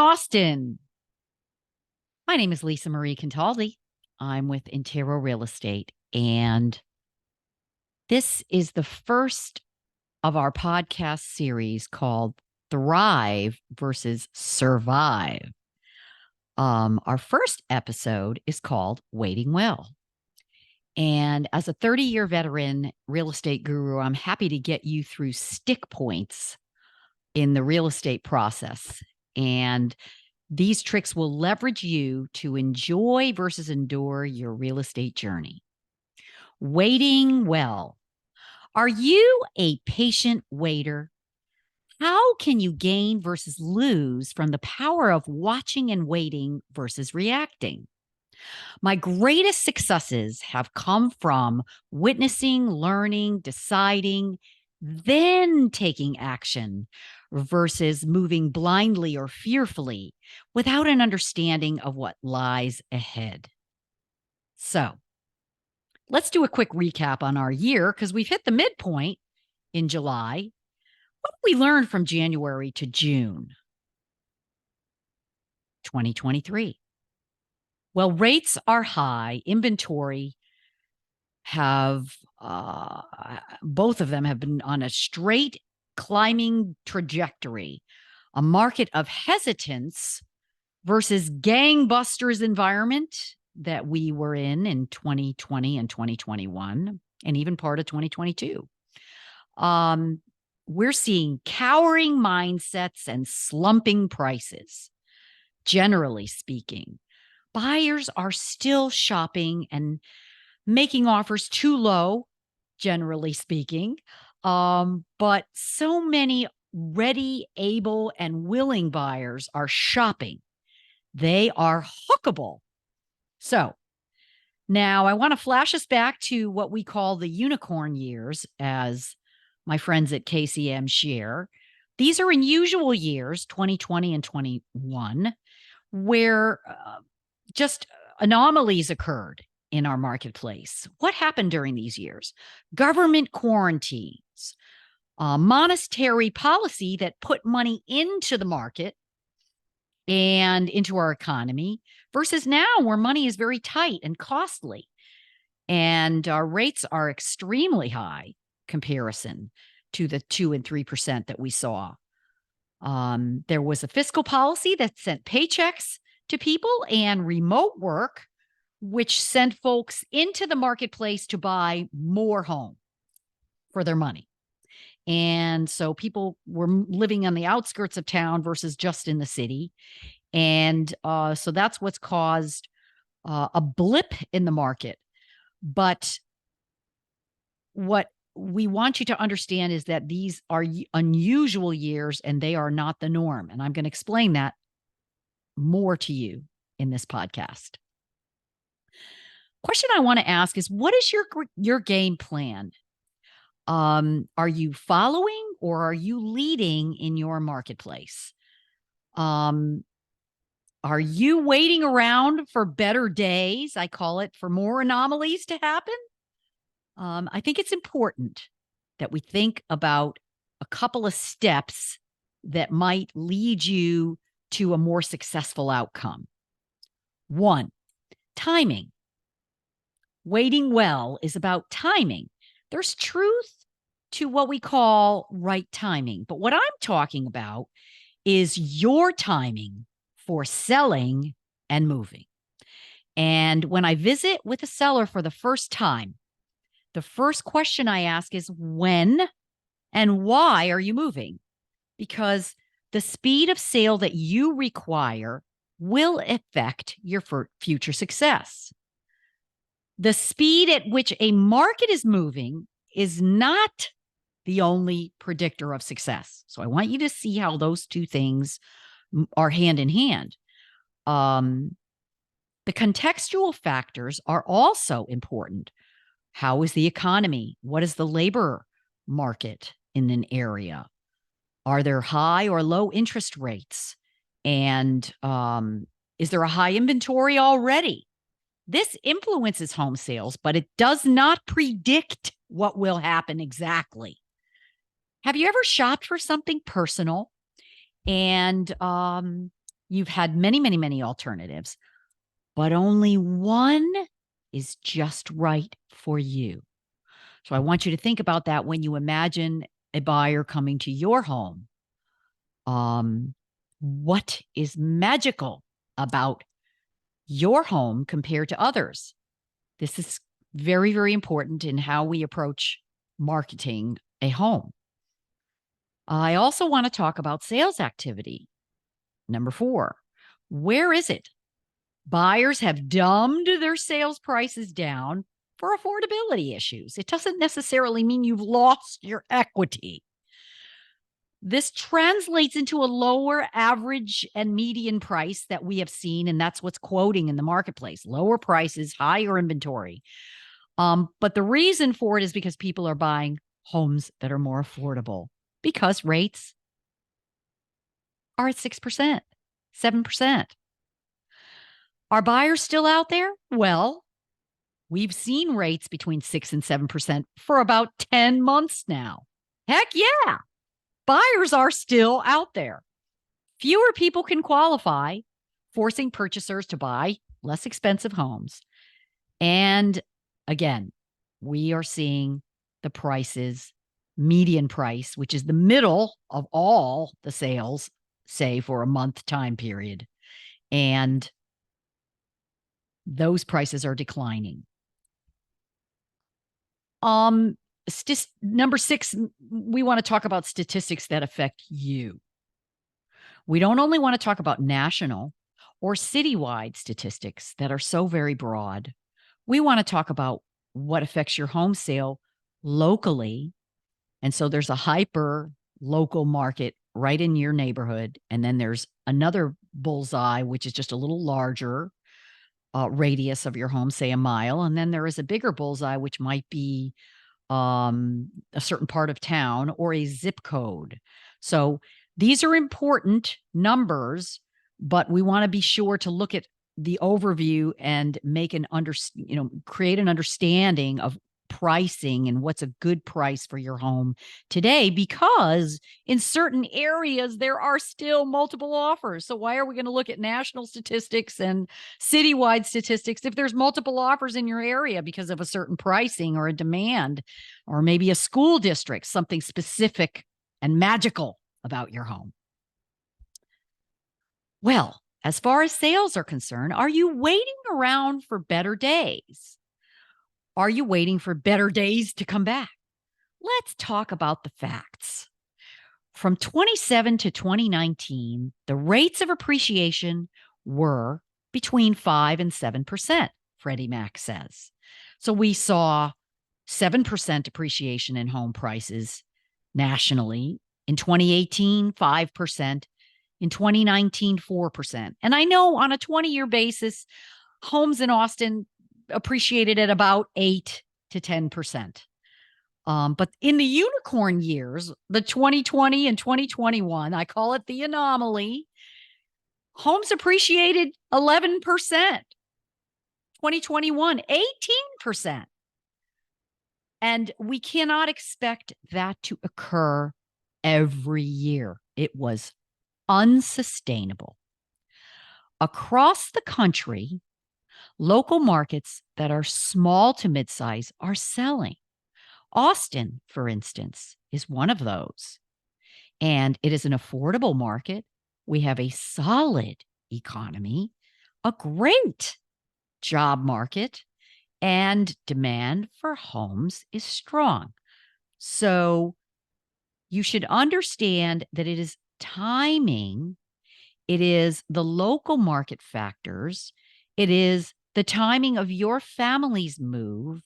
Austin. My name is Lisa Marie Contaldi. I'm with Intero Real Estate, and this is the first of our podcast series called Thrive versus Survive. Our first episode is called Waiting Well. And as a 30-year veteran real estate guru, I'm happy to get you through stick points in the real estate process. And these tricks will leverage you to enjoy versus endure your real estate journey. Waiting well. Are you a patient waiter? How can you gain versus lose from the power of watching and waiting versus reacting? My greatest successes have come from witnessing, learning, deciding, then taking action versus moving blindly or fearfully without an understanding of what lies ahead. So let's do a quick recap on our year because we've hit the midpoint in July. What did we learn from January to June 2023? Well, rates are high. Inventory both of them have been on a straight climbing trajectory. A market of hesitance versus gangbusters environment that we were in 2020 and 2021, and even part of 2022. We're seeing cowering mindsets and slumping prices, generally speaking. Buyers are still shopping and making offers too low, generally speaking. But so many ready, able, and willing buyers are shopping. They are hookable. So now I want to flash us back to what we call the unicorn years, as my friends at KCM share. These are unusual years, 2020 and 21, where just anomalies occurred in our marketplace. What happened during these years? Government quarantines, monetary policy that put money into the market and into our economy versus now where money is very tight and costly. And our rates are extremely high comparison to the 2 and 3% that we saw. There was a fiscal policy that sent paychecks to people and remote work, which sent folks into the marketplace to buy more home for their money. And so people were living on the outskirts of town versus just in the city. And so that's what's caused a blip in the market. But what we want you to understand is that these are unusual years and they are not the norm. And I'm going to explain that more to you in this podcast. Question I want to ask is, what is your game plan? Are you following or are you leading in your marketplace? Are you waiting around for better days? I call it, for more anomalies to happen. I think it's important that we think about a couple of steps that might lead you to a more successful outcome. 1, timing. Waiting well is about timing. There's truth to what we call right timing. But what I'm talking about is your timing for selling and moving. And when I visit with a seller for the first time, the first question I ask is, when and why are you moving? Because the speed of sale that you require will affect your future success. The speed at which a market is moving is not the only predictor of success. So I want you to see how those two things are hand in hand. The contextual factors are also important. How is the economy? What is the labor market in an area? Are there high or low interest rates? And is there a high inventory already? This influences home sales, but it does not predict what will happen exactly. Have you ever shopped for something personal and You've had many, many, many alternatives, but only one is just right for you. So I want you to think about that when you imagine a buyer coming to your home. What is magical about your home compared to others? This is very, very important in how we approach marketing a home. I also want to talk about sales activity. Number 4, where is it? Buyers have dumbed their sales prices down for affordability issues. It doesn't necessarily mean you've lost your equity. This translates into a lower average and median price that we have seen, and that's what's quoting in the marketplace. Lower prices, higher inventory. But the reason for it is because people are buying homes that are more affordable because rates are at 6%, 7%. Are buyers still out there? Well, we've seen rates between 6 and 7% for about 10 months now. Heck yeah, buyers are still out there. Fewer people can qualify, forcing purchasers to buy less expensive homes. And again, we are seeing the prices, median price, which is the middle of all the sales, say for a month time period. And those prices are declining. Number 6, we want to talk about statistics that affect you. We don't only want to talk about national or citywide statistics that are so very broad. We want to talk about what affects your home sale locally. And so there's a hyper local market right in your neighborhood. And then there's another bullseye, which is just a little larger radius of your home, say a mile. And then there is a bigger bullseye, which might be a certain part of town or a zip code. So these are important numbers, but we want to be sure to look at the overview and make create an understanding of pricing and what's a good price for your home today, because in certain areas there are still multiple offers. So why are we going to look at national statistics and citywide statistics if there's multiple offers in your area because of a certain pricing or a demand, or maybe a school district, something specific and magical about your home? Well, as far as sales are concerned, are you waiting around for better days? Are you waiting for better days to come back? Let's talk about the facts. From 27 to 2019, the rates of appreciation were between 5 and 7%, Freddie Mac says. So we saw 7% appreciation in home prices nationally. In 2018, 5%. In 2019, 4%. And I know on a 20-year basis, homes in Austin appreciated at about 8 to 10%. But in the unicorn years, the 2020 and 2021, I call it the anomaly, homes appreciated 11%. 2021, 18%. And we cannot expect that to occur every year. It was unsustainable. Across the country, local markets that are small to midsize are selling. Austin, for instance, is one of those. And it is an affordable market. We have a solid economy, a great job market, and demand for homes is strong. So you should understand that it is timing, it is the local market factors, it is the timing of your family's move,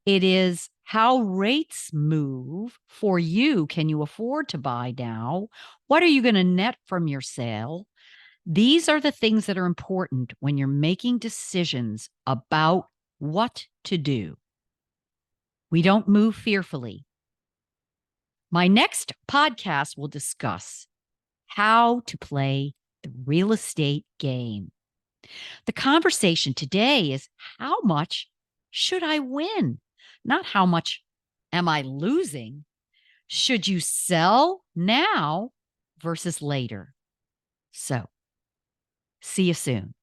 it is how rates move for you. Can you afford to buy now? What are you going to net from your sale? These are the things that are important when you're making decisions about what to do. We don't move fearfully. My next podcast will discuss how to play the real estate game. The conversation today is, how much should I win? Not how much am I losing? Should you sell now versus later? So See you soon.